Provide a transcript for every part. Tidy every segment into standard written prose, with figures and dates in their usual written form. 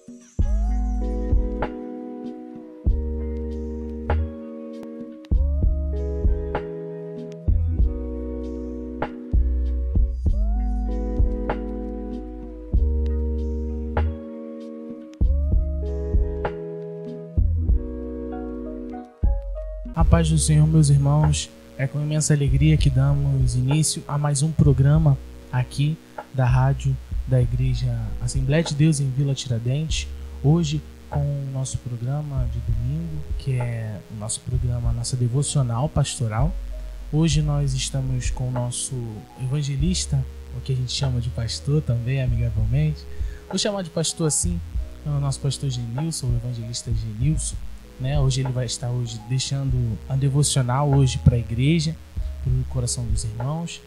A paz do Senhor, meus irmãos, é com imensa alegria que damos início a mais um programa aqui da rádio da Igreja Assembleia de Deus em Vila Tiradentes. Hoje com o nosso programa de domingo, que é o nosso programa, a nossa devocional pastoral. Hoje nós estamos com o nosso evangelista, o que a gente chama de pastor também, amigavelmente. Vou chamar de pastor assim, o nosso pastor Genilson, o evangelista Genilson. Hoje ele vai estar deixando a devocional hoje para a igreja, para o coração dos irmãos.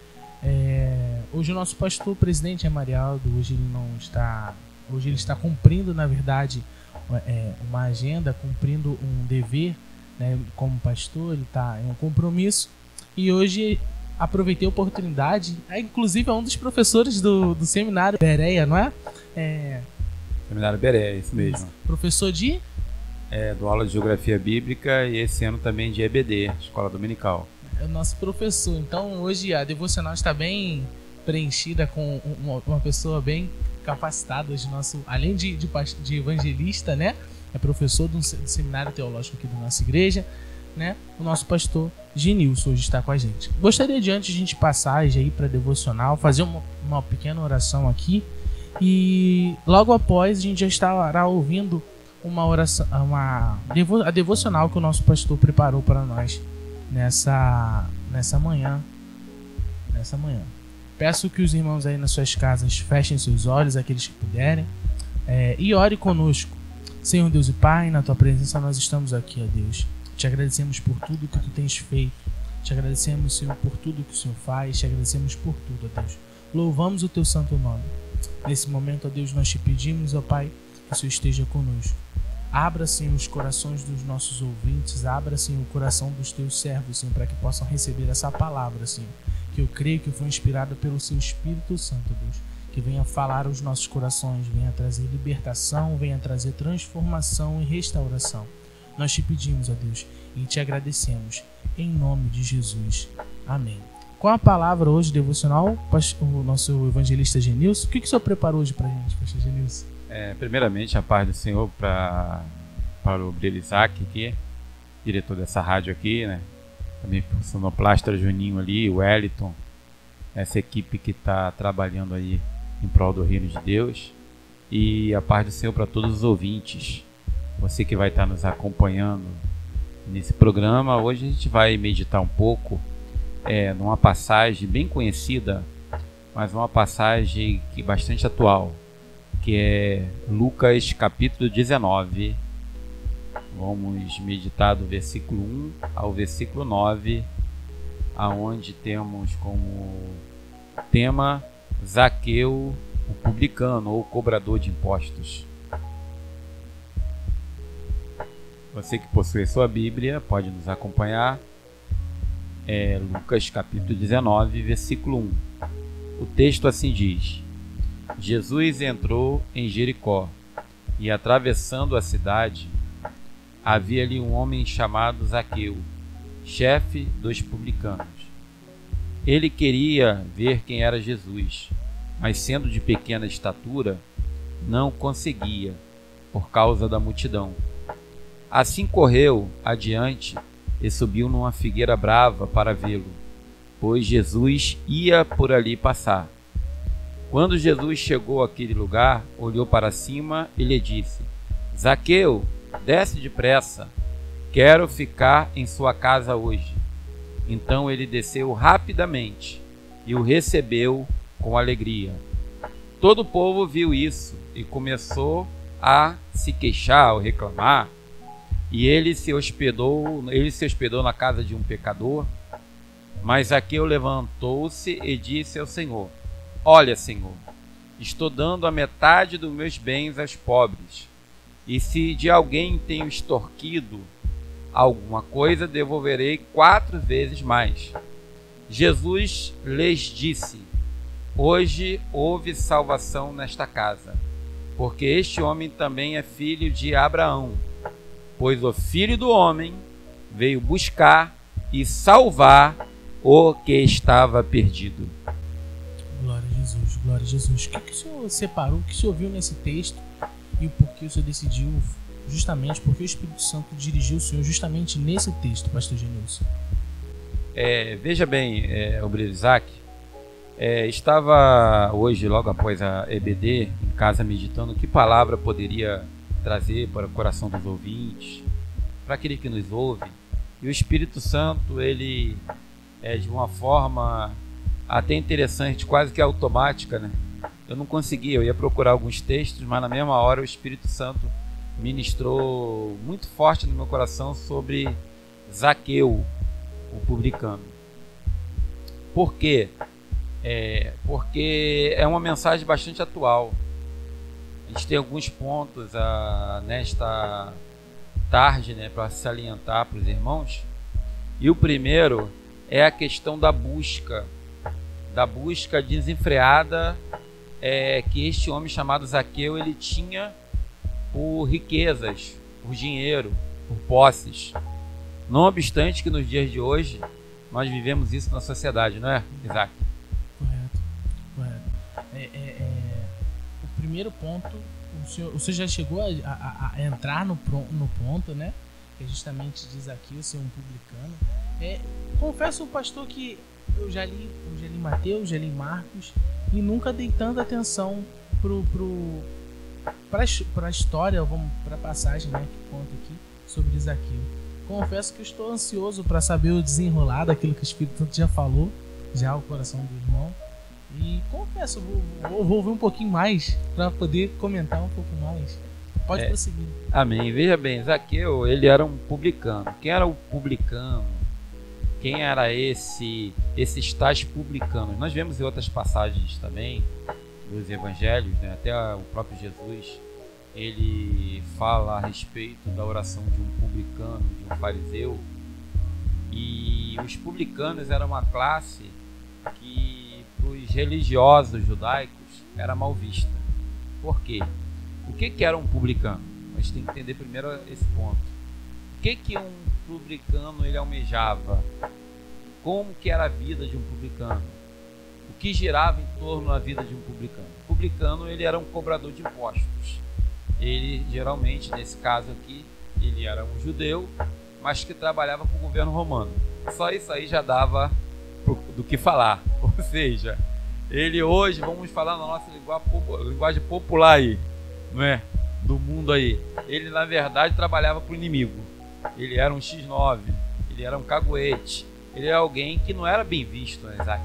Hoje o nosso pastor, o presidente é Marialdo. Hoje ele está cumprindo, na verdade, uma agenda, cumprindo um dever, né, como pastor. Ele está em um compromisso e hoje aproveitei a oportunidade, inclusive é um dos professores do seminário Bereia, não é? Seminário Bereia, isso mesmo. Professor de? Do aula de Geografia Bíblica e esse ano também de EBD, Escola Dominical. É o nosso professor. Então hoje a devocional está bem preenchida com uma pessoa bem capacitada. Hoje além de evangelista, né? É professor do seminário teológico aqui da nossa igreja, né? O nosso pastor Genilson hoje está com a gente. Gostaria de, antes de a gente passar aí para a devocional, fazer uma pequena oração aqui e logo após a gente já estará ouvindo uma oração, a devocional que o nosso pastor preparou para nós nessa manhã. Peço que os irmãos aí nas suas casas fechem seus olhos, aqueles que puderem, e ore conosco. Senhor Deus e Pai, na tua presença nós estamos aqui, ó Deus. Te agradecemos por tudo que tu tens feito. Te agradecemos, Senhor, por tudo que o Senhor faz. Te agradecemos por tudo, ó Deus. Louvamos o teu santo nome. Nesse momento, ó Deus, nós te pedimos, ó Pai, que o Senhor esteja conosco. Abra, Senhor, os corações dos nossos ouvintes. Abra, Senhor, o coração dos teus servos, Senhor, para que possam receber essa palavra, Senhor, que eu creio que foi inspirada pelo seu Espírito Santo, Deus, que venha falar aos nossos corações, venha trazer libertação, venha trazer transformação e restauração. Nós te pedimos, ó Deus, e te agradecemos, em nome de Jesus. Amém. Com a palavra hoje, devocional, o nosso evangelista Genilson. O que o Senhor preparou hoje para a gente, pastor Genilson? Primeiramente, a paz do Senhor para o Obreiro Isaac aqui, diretor dessa rádio aqui, né? Também para o sonoplasta Juninho ali, o Wellington, essa equipe que está trabalhando aí em prol do reino de Deus. E a paz do Senhor para todos os ouvintes, você que vai estar nos acompanhando nesse programa. Hoje a gente vai meditar um pouco numa passagem bem conhecida, mas uma passagem bastante atual, que é Lucas capítulo 19. Vamos meditar do versículo 1 ao versículo 9, aonde temos como tema Zaqueu, o publicano ou cobrador de impostos. Você que possui sua Bíblia pode nos acompanhar. Lucas capítulo 19, versículo 1. O texto assim diz: Jesus entrou em Jericó, e atravessando a cidade, havia ali um homem chamado Zaqueu, chefe dos publicanos. Ele queria ver quem era Jesus, mas sendo de pequena estatura, não conseguia, por causa da multidão. Assim correu adiante e subiu numa figueira brava para vê-lo, pois Jesus ia por ali passar. Quando Jesus chegou àquele lugar, olhou para cima e lhe disse: Zaqueu, desce depressa, quero ficar em sua casa hoje. Então ele desceu rapidamente e o recebeu com alegria. Todo o povo viu isso e começou a se queixar ou reclamar. E ele se hospedou na casa de um pecador. Mas Zaqueu levantou-se e disse ao Senhor: Olha, Senhor, estou dando a metade dos meus bens aos pobres, e se de alguém tenho extorquido alguma coisa, devolverei 4 vezes mais. Jesus lhes disse: Hoje houve salvação nesta casa, porque este homem também é filho de Abraão, pois o Filho do Homem veio buscar e salvar o que estava perdido. Glória a Jesus, glória a Jesus. O que o senhor separou, o que o senhor viu nesse texto e por que o senhor decidiu, justamente, porque o Espírito Santo dirigiu o senhor justamente nesse texto, pastor Genilson? Veja bem, obreiro Isaac, estava hoje, logo após a EBD, em casa meditando que palavra poderia trazer para o coração dos ouvintes, para aquele que nos ouve. E o Espírito Santo, ele de uma forma até interessante, quase que automática, né? Eu não conseguia, eu ia procurar alguns textos, mas na mesma hora o Espírito Santo ministrou muito forte no meu coração sobre Zaqueu, o publicano. Por quê? Porque é uma mensagem bastante atual. A gente tem alguns pontos nesta tarde, né, para salientar para os irmãos. E o primeiro é a questão da busca desenfreada que este homem chamado Zaqueu ele tinha por riquezas, por dinheiro, por posses. Não obstante que nos dias de hoje nós vivemos isso na sociedade, não é, Isaac? Correto. O primeiro ponto, o senhor já chegou a entrar no ponto, né? Que é justamente de Zaqueu ser um publicano. Confesso, pastor, que eu já li Mateus, já li Marcos e nunca dei tanta atenção para a história, para a passagem, né, que conta aqui sobre Zaqueu. Confesso que eu estou ansioso para saber o desenrolar daquilo que o Espírito Santo já falou, já ao coração do irmão. E confesso, vou ouvir um pouquinho mais para poder comentar um pouco mais. Pode prosseguir. Amém. Veja bem, Zaqueu, ele era um publicano. Quem era o publicano? Quem era esses tais publicanos? Nós vemos em outras passagens também dos evangelhos, né? Até o próprio Jesus, ele fala a respeito da oração de um publicano, de um fariseu. E os publicanos eram uma classe que para os religiosos judaicos era mal vista. Por quê? O que era um publicano? A gente tem que entender primeiro esse ponto. O que um publicano ele almejava? Como que era a vida de um publicano? O que girava em torno da vida de um publicano? O publicano ele era um cobrador de impostos. Ele geralmente, nesse caso aqui, ele era um judeu, mas que trabalhava para o governo romano. Só isso aí já dava do que falar. Ou seja, ele hoje, vamos falar na nossa linguagem popular aí, não é? Do mundo aí. Ele na verdade trabalhava para o inimigo. Ele era um X9, ele era um caguete, ele era alguém que não era bem visto, né, Isaac,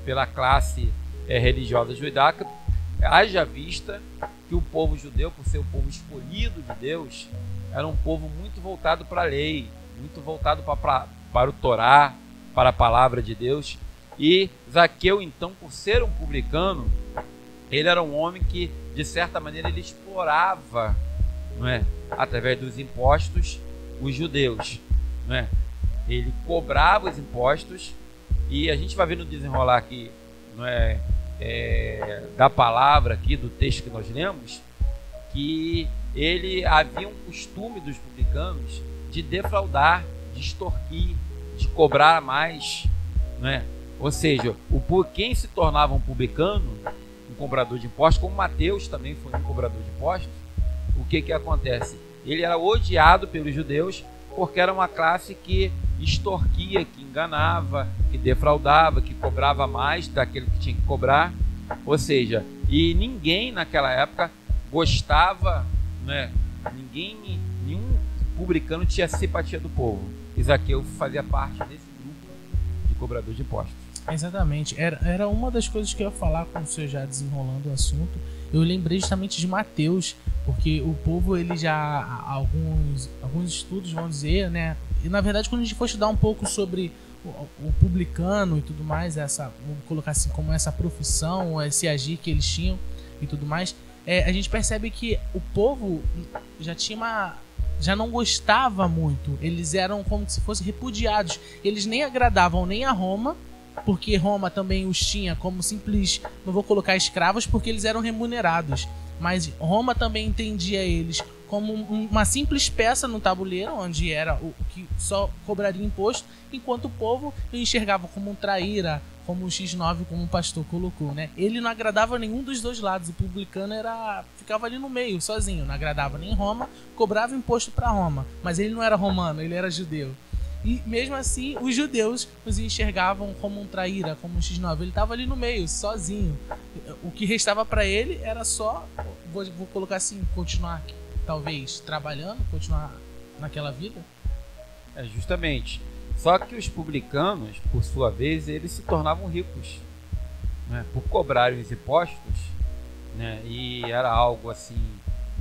pela classe religiosa judaica. Haja vista que o povo judeu, por ser o povo escolhido de Deus, era um povo muito voltado para a lei, muito voltado para o Torá, para a palavra de Deus. E Zaqueu, então, por ser um publicano, ele era um homem que, de certa maneira, ele explorava, não é, através dos impostos, os judeus, não é? Ele cobrava os impostos, e a gente vai ver no desenrolar aqui, não é, da palavra aqui, do texto que nós lemos, que ele havia um costume dos publicanos de defraudar, de extorquir, de cobrar mais, não é? Ou seja, quem se tornava um publicano, um cobrador de impostos, como Mateus também foi um cobrador de impostos, o que acontece? Ele era odiado pelos judeus porque era uma classe que extorquia, que enganava, que defraudava, que cobrava mais daquele que tinha que cobrar. Ou seja, e ninguém naquela época gostava, né? Nenhum publicano tinha simpatia do povo. Zaqueu fazia parte desse grupo de cobrador de impostos. Exatamente, era uma das coisas que eu ia falar com o senhor já desenrolando o assunto. Eu lembrei justamente de Mateus, porque o povo, ele já, alguns estudos vão dizer, né? E na verdade, quando a gente for estudar um pouco sobre o publicano e tudo mais, vamos colocar assim, como essa profissão, esse agir que eles tinham e tudo mais, a gente percebe que o povo já não gostava muito. Eles eram como se fossem repudiados. Eles nem agradavam nem a Roma, porque Roma também os tinha como simples, não vou colocar escravos, porque eles eram remunerados. mas Roma também entendia eles como uma simples peça no tabuleiro, onde era o que só cobraria imposto, enquanto o povo enxergava como um traíra, como o X9, como o pastor colocou, né? Ele não agradava nenhum dos dois lados. O publicano ficava ali no meio, sozinho, não agradava nem Roma, cobrava imposto para Roma, mas ele não era romano, ele era judeu. E mesmo assim, os judeus os enxergavam como um traíra, como um X9. Ele estava ali no meio, sozinho. O que restava para ele era só, vou colocar assim, continuar, talvez, trabalhando, continuar naquela vida. Justamente. Só que os publicanos, por sua vez, eles se tornavam ricos, né, por cobrarem os impostos, né, e era algo assim,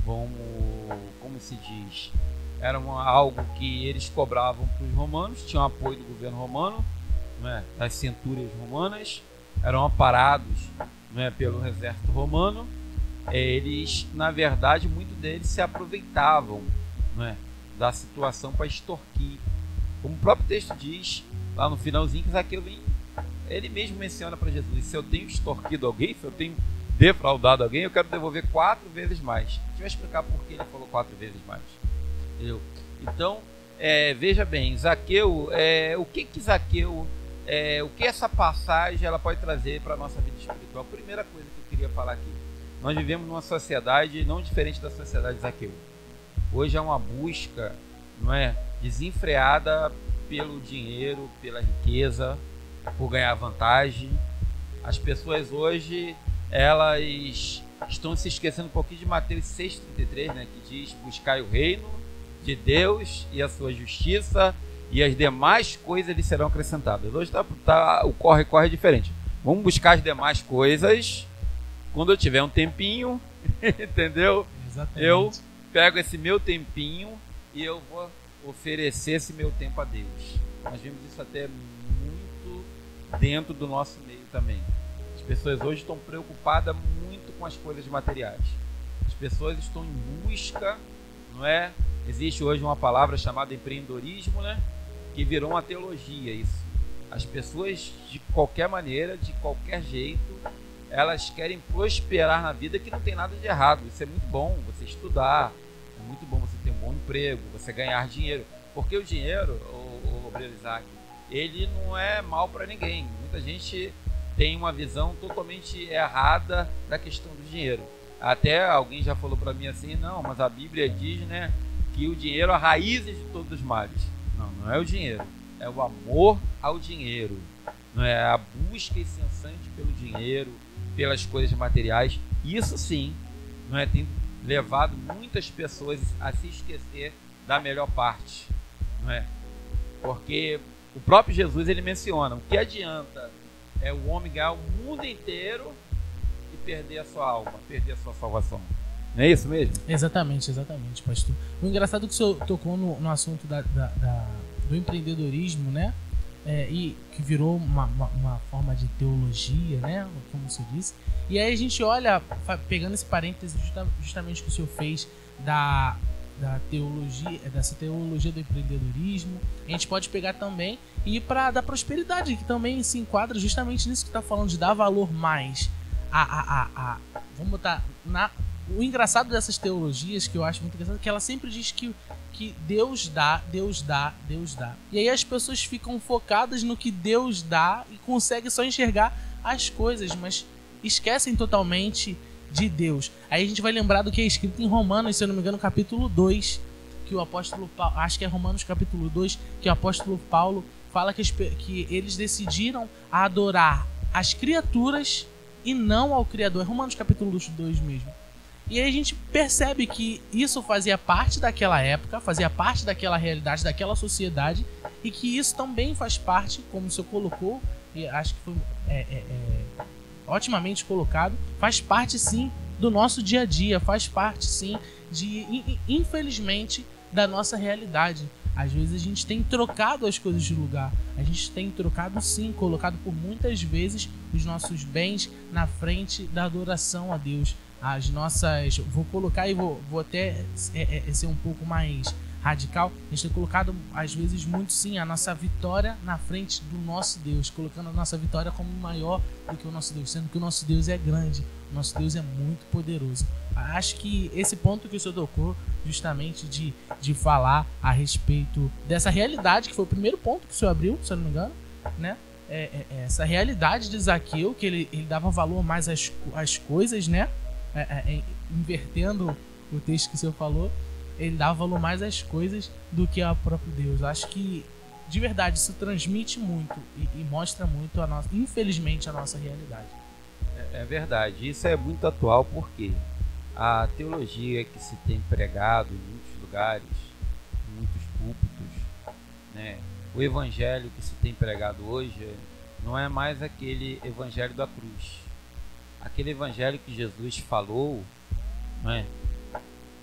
como se diz, era algo que eles cobravam para os romanos, tinham apoio do governo romano, né, das centúrias romanas, eram amparados, né, pelo exército romano. Eles, na verdade, muitos deles se aproveitavam, né, da situação para extorquir. Como o próprio texto diz, lá no finalzinho, que Zaqueu ele mesmo menciona para Jesus: se eu tenho extorquido alguém, se eu tenho defraudado alguém, eu quero devolver 4 vezes mais. A gente vai explicar por que ele falou 4 vezes mais. Entendeu? Então, veja bem, Zaqueu, o que Zaqueu, o que essa passagem ela pode trazer para a nossa vida espiritual? A primeira coisa que eu queria falar aqui: nós vivemos numa sociedade não diferente da sociedade de Zaqueu. Hoje é uma busca, não é, desenfreada pelo dinheiro, pela riqueza, por ganhar vantagem. As pessoas hoje, elas estão se esquecendo um pouquinho de Mateus 6,33, né, que diz: buscai o reino de Deus e a sua justiça, e as demais coisas lhe serão acrescentadas. Hoje o corre diferente. Vamos buscar as demais coisas quando eu tiver um tempinho, entendeu? Exatamente. Eu pego esse meu tempinho e eu vou oferecer esse meu tempo a Deus. Nós vimos isso até muito dentro do nosso meio também. As pessoas hoje estão preocupadas muito com as coisas materiais. As pessoas estão em busca, não é? Existe hoje uma palavra chamada empreendedorismo, né? Que virou uma teologia isso. As pessoas, de qualquer maneira, de qualquer jeito, elas querem prosperar na vida, que não tem nada de errado. Isso é muito bom, você estudar, é muito bom você ter um bom emprego, você ganhar dinheiro. Porque o dinheiro, o Obreiro Isaac, ele não é mal para ninguém. Muita gente tem uma visão totalmente errada da questão do dinheiro. Até alguém já falou para mim assim: não, mas a Bíblia diz, né, que o dinheiro é a raiz de todos os males. Não é o dinheiro, é o amor ao dinheiro, não é a busca incessante pelo dinheiro, pelas coisas materiais. Isso sim, não é, tem levado muitas pessoas a se esquecer da melhor parte, não é? Porque o próprio Jesus, ele menciona: o que adianta o homem ganhar o mundo inteiro e perder a sua alma, perder a sua salvação? Não é isso mesmo? Exatamente, pastor. O engraçado é que o senhor tocou no assunto do empreendedorismo, né? E que virou uma forma de teologia, né? Como você disse. E aí a gente olha, pegando esse parêntese justamente que o senhor fez da teologia, dessa teologia do empreendedorismo, a gente pode pegar também e ir para da prosperidade, que também se enquadra justamente nisso que está falando, de dar valor mais vamos botar o engraçado dessas teologias, que eu acho muito engraçado, é que ela sempre diz que Deus dá. E aí as pessoas ficam focadas no que Deus dá e conseguem só enxergar as coisas, mas esquecem totalmente de Deus. Aí a gente vai lembrar do que é escrito em Romanos, se eu não me engano, capítulo 2, que o apóstolo Paulo, acho que é Romanos capítulo 2, que o apóstolo Paulo fala que eles decidiram adorar as criaturas e não ao Criador. É Romanos capítulo 2 mesmo. E aí a gente percebe que isso fazia parte daquela época, fazia parte daquela realidade, daquela sociedade, e que isso também faz parte, como o senhor colocou, e acho que foi otimamente colocado, faz parte sim do nosso dia a dia, faz parte sim infelizmente, da nossa realidade. Às vezes a gente tem trocado as coisas de lugar, a gente tem trocado sim, colocado por muitas vezes os nossos bens na frente da adoração a Deus. As nossas, vou colocar e vou até ser um pouco mais radical, a gente tem colocado às vezes muito sim a nossa vitória na frente do nosso Deus, colocando a nossa vitória como maior do que o nosso Deus, sendo que o nosso Deus é grande, o nosso Deus é muito poderoso. Acho que esse ponto que o senhor tocou, justamente de falar a respeito dessa realidade, que foi o primeiro ponto que o senhor abriu, se eu não me engano, né? Essa realidade de Zaqueu, que ele dava valor mais às coisas, né? Invertendo o texto que o senhor falou, ele dava valor mais às coisas do que ao próprio Deus. Acho que, de verdade, isso transmite muito e mostra muito, infelizmente, a nossa realidade. É verdade, isso é muito atual, porque a teologia que se tem pregado em muitos lugares, em muitos púlpitos, né? O evangelho que se tem pregado hoje não é mais aquele evangelho da cruz. Aquele evangelho que Jesus falou, né?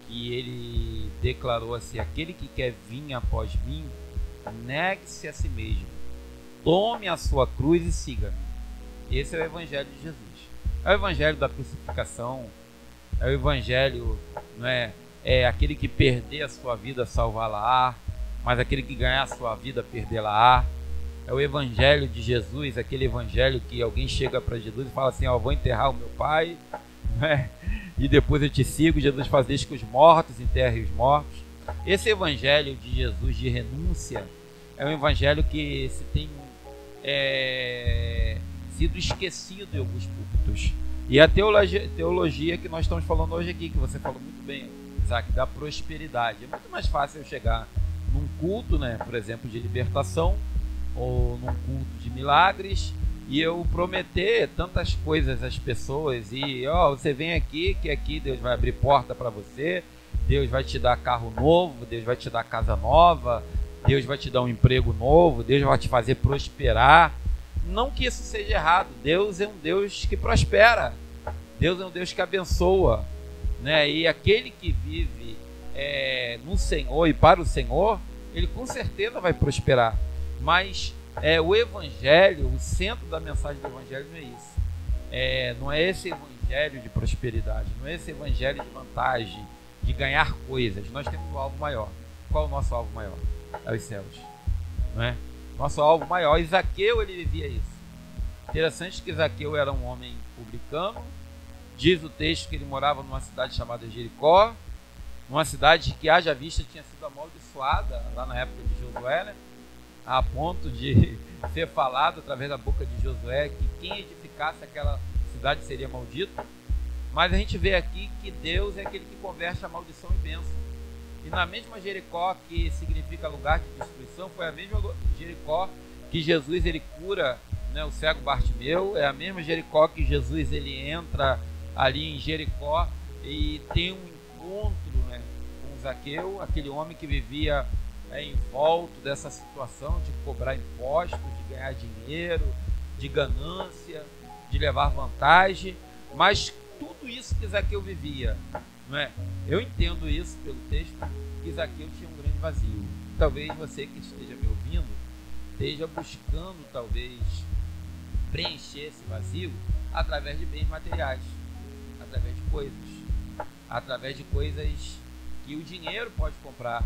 Que ele declarou assim: aquele que quer vir após mim, negue-se a si mesmo, tome a sua cruz e siga-me. Esse é o evangelho de Jesus. É o evangelho da crucificação, é o evangelho, não é aquele que perder a sua vida salvá-la-á, mas aquele que ganhar a sua vida perdê-la-á. É o evangelho de Jesus, aquele evangelho que alguém chega para Jesus e fala assim: ó, vou enterrar o meu pai, né? E depois eu te sigo. Jesus faz: deixa que os mortos enterrem os mortos. Esse evangelho de Jesus de renúncia é um evangelho que se tem sido esquecido em alguns púlpitos. E a teologia que nós estamos falando hoje aqui, que você falou muito bem, Isaac, da prosperidade. É muito mais fácil eu chegar num culto, né, por exemplo, de libertação, ou num culto de milagres, e eu prometer tantas coisas às pessoas, e você vem aqui, que aqui Deus vai abrir porta para você, Deus vai te dar carro novo, Deus vai te dar casa nova, Deus vai te dar um emprego novo, Deus vai te fazer prosperar. Não que isso seja errado, Deus é um Deus que prospera, Deus é um Deus que abençoa, né? E aquele que vive no Senhor e para o Senhor, ele com certeza vai prosperar. Mas o evangelho, o centro da mensagem do evangelho não é isso. Não é esse evangelho de prosperidade, não é esse evangelho de vantagem, de ganhar coisas. Nós temos um alvo maior. Qual é o nosso alvo maior? É os céus, não é? Nosso alvo maior. E Zaqueu, ele vivia isso. Interessante que Zaqueu era um homem publicano. Diz o texto que ele morava numa cidade chamada Jericó, numa cidade que, haja vista, tinha sido amaldiçoada lá na época de Josué, né? A ponto de ser falado através da boca de Josué que quem edificasse aquela cidade seria maldito. Mas a gente vê aqui que Deus é aquele que converte a maldição em bênção. E na mesma Jericó, que significa lugar de destruição, foi a mesma Jericó que Jesus ele cura, né, o cego Bartimeu. É a mesma Jericó que Jesus ele entra ali em Jericó e tem um encontro, né, com Zaqueu, aquele homem que vivia em volta dessa situação de cobrar impostos, de ganhar dinheiro, de ganância, de levar vantagem. Mas tudo isso que Zaqueu vivia, não é? Eu entendo isso pelo texto, que Zaqueu tinha um grande vazio. Talvez você que esteja me ouvindo esteja buscando talvez preencher esse vazio através de bens materiais, através de coisas que o dinheiro pode comprar,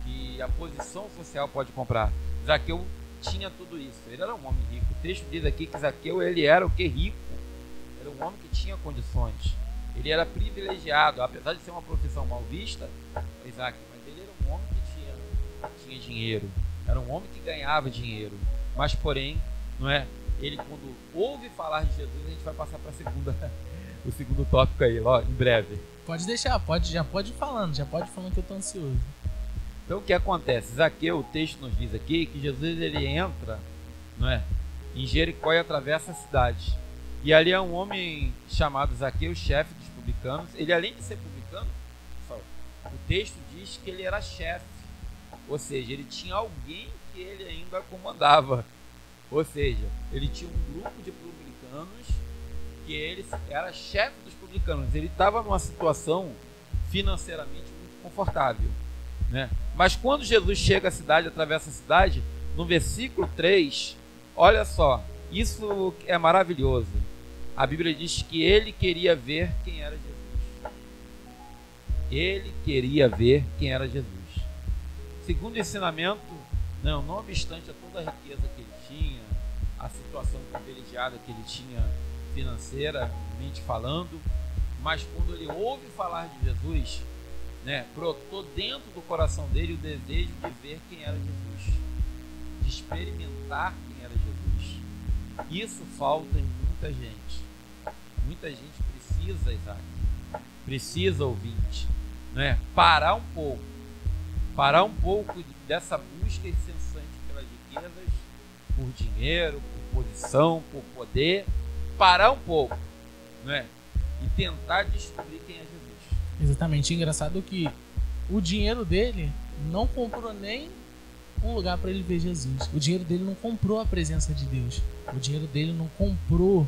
que a posição social pode comprar. Zaqueu tinha tudo isso. Ele era um homem rico. O texto diz aqui que Zaqueu ele era o que? Rico. Era um homem que tinha condições. Ele era privilegiado, apesar de ser uma profissão mal vista, Isaac, mas ele era um homem que tinha dinheiro. Era um homem que ganhava dinheiro. Mas porém, não é? Ele, quando ouve falar de Jesus, a gente vai passar para o segundo tópico aí, ó, em breve. Pode deixar, já pode ir falando que eu estou ansioso. Então o que acontece? Zaqueu, o texto nos diz aqui que Jesus ele entra, não é, em Jericó e atravessa a cidade. E ali é um homem chamado Zaqueu, chefe dos publicanos. Ele, além de ser publicano, o texto diz que ele era chefe, ou seja, ele tinha alguém que ele ainda comandava. Ou seja, ele tinha um grupo de publicanos que ele era chefe dos publicanos. Ele estava numa situação financeiramente muito confortável, né? Mas quando Jesus chega à cidade, atravessa a cidade, no versículo 3, olha só, isso é maravilhoso. A Bíblia diz que ele queria ver quem era Jesus. Ele queria ver quem era Jesus. Segundo ensinamento, não obstante a toda a riqueza que ele tinha, a situação privilegiada que ele tinha financeiramente falando, mas quando ele ouve falar de Jesus, né, brotou dentro do coração dele o desejo de ver quem era Jesus, de experimentar quem era Jesus. Isso falta em muita gente. Muita gente precisa, Isaac, precisa, ouvinte, né, parar um pouco dessa busca incessante pelas riquezas, por dinheiro, por posição, por poder, parar um pouco, né, e tentar descobrir quem é Jesus. Exatamente. Engraçado que o dinheiro dele não comprou nem um lugar para ele ver Jesus. O dinheiro dele não comprou a presença de Deus. O dinheiro dele não comprou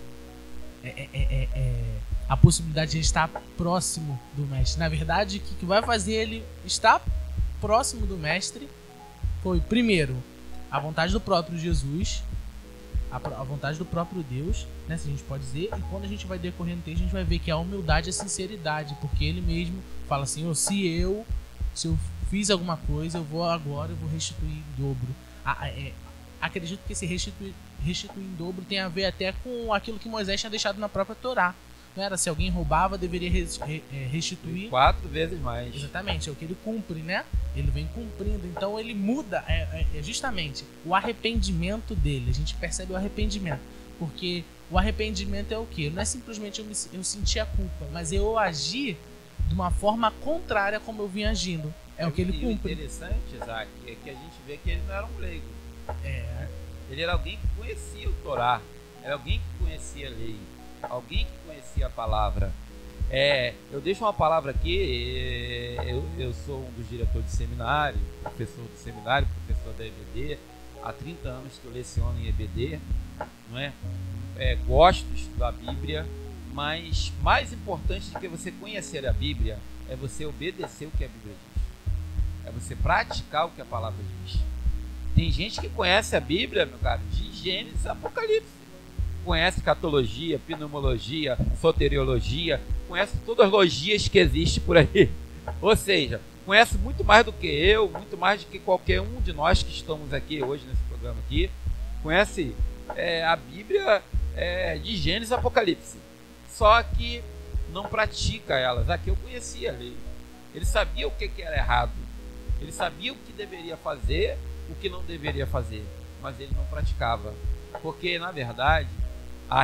a possibilidade de estar próximo do mestre. Na verdade, o que vai fazer ele estar próximo do mestre foi, primeiro, a vontade do próprio Jesus, a vontade do próprio Deus, né, se a gente pode dizer. E quando a gente vai decorrendo o texto, a gente vai ver que a humildade e a sinceridade, porque ele mesmo fala assim: se eu fiz alguma coisa, eu vou restituir em dobro. Acredito que esse restituir em dobro tem a ver até com aquilo que Moisés tinha deixado na própria Torá. Não era? Se alguém roubava, deveria restituir 4 vezes mais. Exatamente, é o que ele cumpre, né? Ele vem cumprindo. Então ele muda, justamente o arrependimento dele. A gente percebe o arrependimento, porque o arrependimento é o quê? Não é simplesmente eu sentir a culpa, mas eu agir de uma forma contrária como eu vinha agindo. É o que ele cumpre. O interessante, Isaac, é que a gente vê que ele não era um leigo. Ele era alguém que conhecia o Torá, era alguém que conhecia a lei, alguém que conhecia a palavra. Eu deixo uma palavra aqui. Eu sou um dos diretores de seminário, professor do seminário, professor da EBD. Há 30 anos que eu leciono em EBD, não é? Gosto de estudar a Bíblia, mas mais importante do que você conhecer a Bíblia é você obedecer o que a Bíblia diz, é você praticar o que a palavra diz. Tem gente que conhece a Bíblia, meu caro, de Gênesis a Apocalipse. Conhece catologia, pneumologia, soteriologia, conhece todas as logias que existem por aí. Ou seja, conhece muito mais do que eu, muito mais do que qualquer um de nós que estamos aqui hoje nesse programa aqui. Conhece a Bíblia de Gênesis a Apocalipse. Só que não pratica elas. Aqui eu conhecia a lei. Ele sabia o que era errado. Ele sabia o que deveria fazer, o que não deveria fazer, mas ele não praticava, porque na verdade a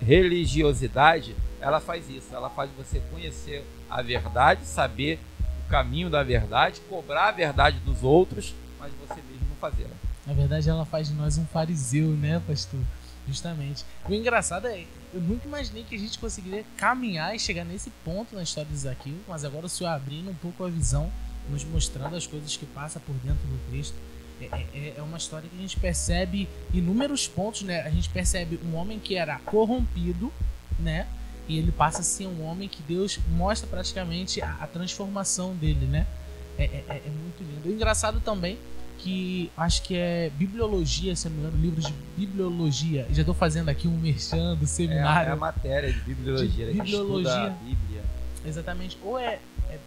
religiosidade, ela faz isso, ela faz você conhecer a verdade, saber o caminho da verdade, cobrar a verdade dos outros, mas você mesmo não fazê-la. Na verdade, ela faz de nós um fariseu, né, pastor? Justamente. O engraçado eu nunca imaginei que a gente conseguiria caminhar e chegar nesse ponto na história de Zaqueu, mas agora o senhor abrindo um pouco a visão, nos mostrando as coisas que passa por dentro do texto. É uma história que a gente percebe inúmeros pontos, né? A gente percebe um homem que era corrompido, né? E ele passa a ser um homem que Deus mostra praticamente a transformação dele, né? É muito lindo. O engraçado também que acho que é bibliologia, se não me engano, livros de bibliologia. Já estou fazendo aqui um merchan do seminário. É a matéria de bibliologia. Bibliologia. Que estuda a Bíblia. Exatamente. Ou é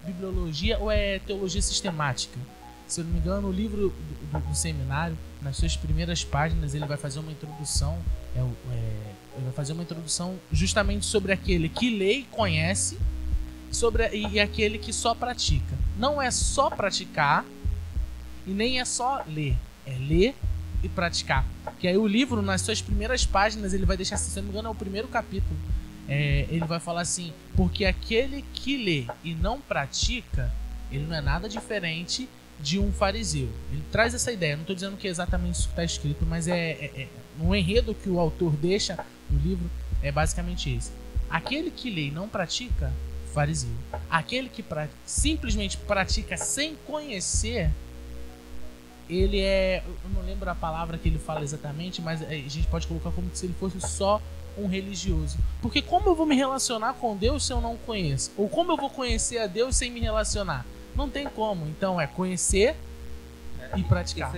bibliologia ou é teologia sistemática. Se eu não me engano, o livro do seminário, nas suas primeiras páginas, ele vai fazer uma introdução. Ele vai fazer uma introdução justamente sobre aquele que lê e conhece, e aquele que só pratica. Não é só praticar e nem é só ler. É ler e praticar. Que aí o livro, nas suas primeiras páginas, ele vai deixar, se eu não me engano, é o primeiro capítulo. Ele vai falar assim: porque aquele que lê e não pratica, ele não é nada diferente de um fariseu. Ele traz essa ideia. Não estou dizendo que é exatamente isso que está escrito, mas no enredo que o autor deixa no livro é basicamente esse. Aquele que lê e não pratica, fariseu. Aquele que simplesmente pratica sem conhecer, ele eu não lembro a palavra que ele fala exatamente, mas a gente pode colocar como se ele fosse só um religioso. Porque como eu vou me relacionar com Deus se eu não conheço? Ou como eu vou conhecer a Deus sem me relacionar? Não tem como. Então é conhecer e praticar.